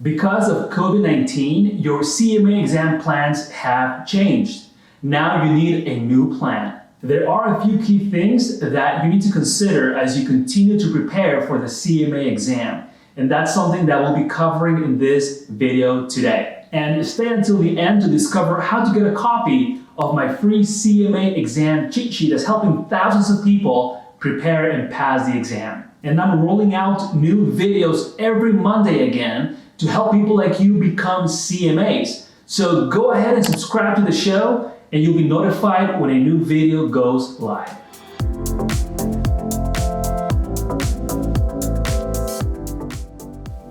Because of COVID-19, your CMA exam plans have changed. Now you need a new plan. There are a few key things that you need to consider as you continue to prepare for the CMA exam. And that's something that we'll be covering in this video today. And stay until the end to discover how to get a copy of my free CMA exam cheat sheet that's helping thousands of people prepare and pass the exam. And I'm rolling out new videos every Monday again to help people like you become CMAs. So go ahead and subscribe to the show and you'll be notified when a new video goes live.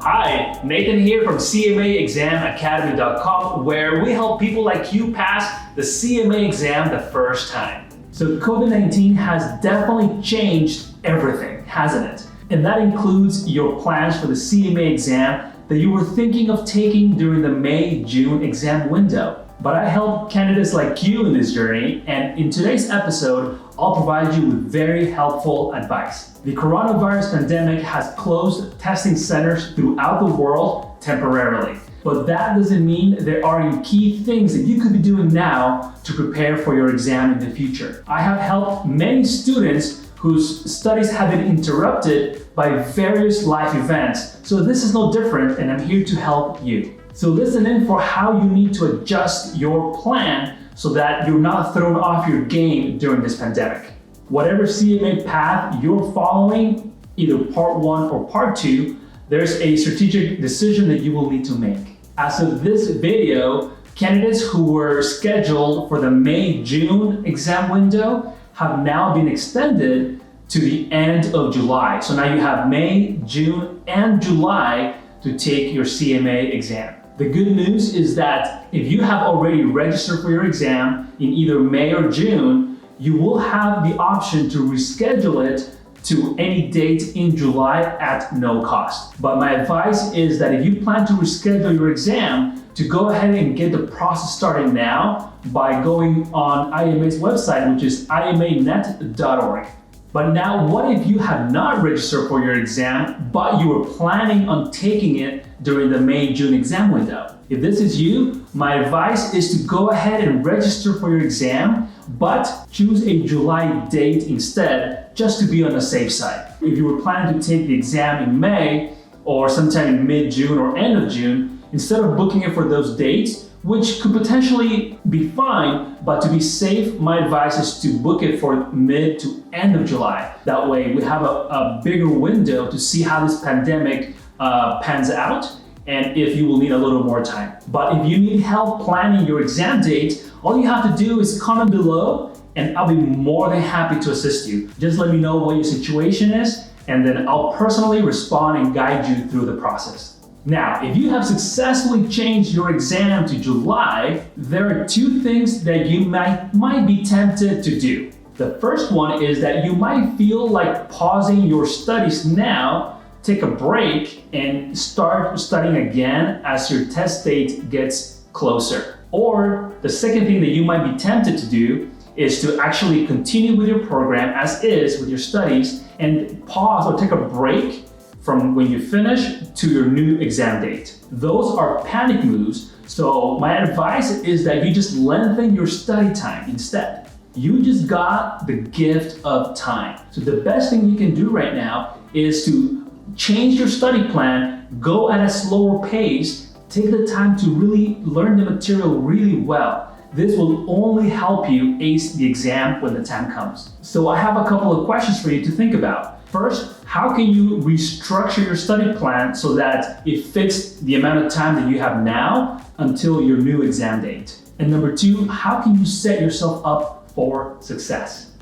Hi, Nathan here from CMAExamAcademy.com, where we help people like you pass the CMA exam the first time. So COVID-19 has definitely changed everything, hasn't it? And that includes your plans for the CMA exam that you were thinking of taking during the May-June exam window. But I help candidates like you in this journey, and in today's episode, I'll provide you with very helpful advice. The coronavirus pandemic has closed testing centers throughout the world temporarily. But that doesn't mean there aren't key things that you could be doing now to prepare for your exam in the future. I have helped many students whose studies have been interrupted by various life events. So this is no different, and I'm here to help you. So listen in for how you need to adjust your plan so that you're not thrown off your game during this pandemic. Whatever CMA path you're following, either part 1 or part 2, there's a strategic decision that you will need to make. As of this video, candidates who were scheduled for the May-June exam window have now been extended to the end of July. So now you have May, June, and July to take your CMA exam. The good news is that if you have already registered for your exam in either May or June, you will have the option to reschedule it to any date in July at no cost. But my advice is that if you plan to reschedule your exam, to go ahead and get the process started now by going on IMA's website, which is imanet.org. But now, what if you have not registered for your exam, but you were planning on taking it during the May-June exam window? If this is you, my advice is to go ahead and register for your exam, but choose a July date instead, just to be on the safe side. If you were planning to take the exam in May, or sometime in mid-June or end of June, instead of booking it for those dates, which could potentially be fine, but to be safe, my advice is to book it for mid to end of July. That way we have a bigger window to see how this pandemic pans out and if you will need a little more time. But if you need help planning your exam date, all you have to do is comment below and I'll be more than happy to assist you. Just let me know what your situation is and then I'll personally respond and guide you through the process. Now, if you have successfully changed your exam to July, there are two things that you might be tempted to do. The first one is that you might feel like pausing your studies now, take a break, and start studying again as your test date gets closer. Or the second thing that you might be tempted to do is to actually continue with your program as is with your studies and pause or take a break from when you finish to your new exam date. Those are panic moves, so my advice is that you just lengthen your study time instead. You just got the gift of time. So the best thing you can do right now is to change your study plan, go at a slower pace, take the time to really learn the material really well. This will only help you ace the exam when the time comes. So I have a couple of questions for you to think about. First, how can you restructure your study plan so that it fits the amount of time that you have now until your new exam date? And number two, how can you set yourself up for success?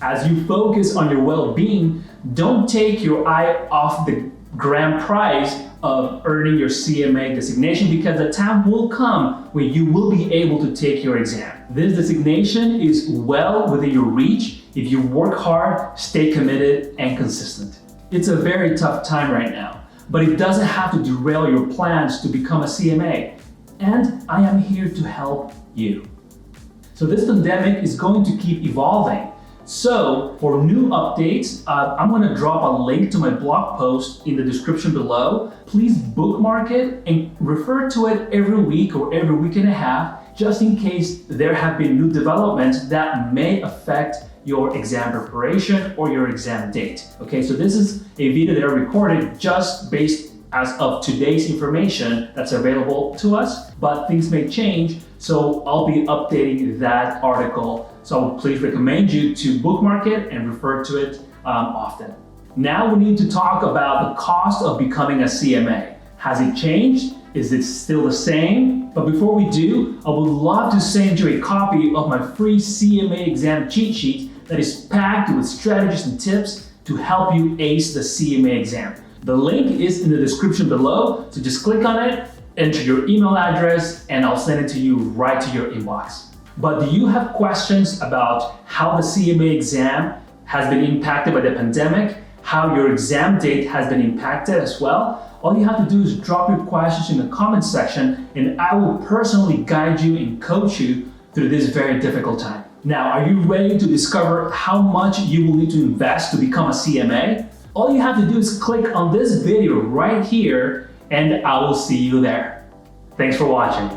As you focus on your well-being, don't take your eye off the grand prize of earning your CMA designation, because the time will come when you will be able to take your exam. This designation is well within your reach if you work hard, stay committed, and consistent. It's a very tough time right now, but it doesn't have to derail your plans to become a CMA. And I am here to help you. So this pandemic is going to keep evolving. So for new updates, I'm going to drop a link to my blog post in the description below. Please bookmark it and refer to it every week or every week and a half, just in case there have been new developments that may affect your exam preparation or your exam date. Okay, so this is a video that I recorded just based as of today's information that's available to us, but things may change, so I'll be updating that article. So please recommend you to bookmark it and refer to it often. Now we need to talk about the cost of becoming a CMA. Has it changed? Is it still the same? But before we do, I would love to send you a copy of my free CMA exam cheat sheet that is packed with strategies and tips to help you ace the CMA exam. The link is in the description below, so just click on it, enter your email address, and I'll send it to you right to your inbox. But do you have questions about how the CMA exam has been impacted by the pandemic, how your exam date has been impacted as well? All you have to do is drop your questions in the comments section, and I will personally guide you and coach you through this very difficult time. Now, are you ready to discover how much you will need to invest to become a CMA? All you have to do is click on this video right here, and I will see you there. Thanks for watching.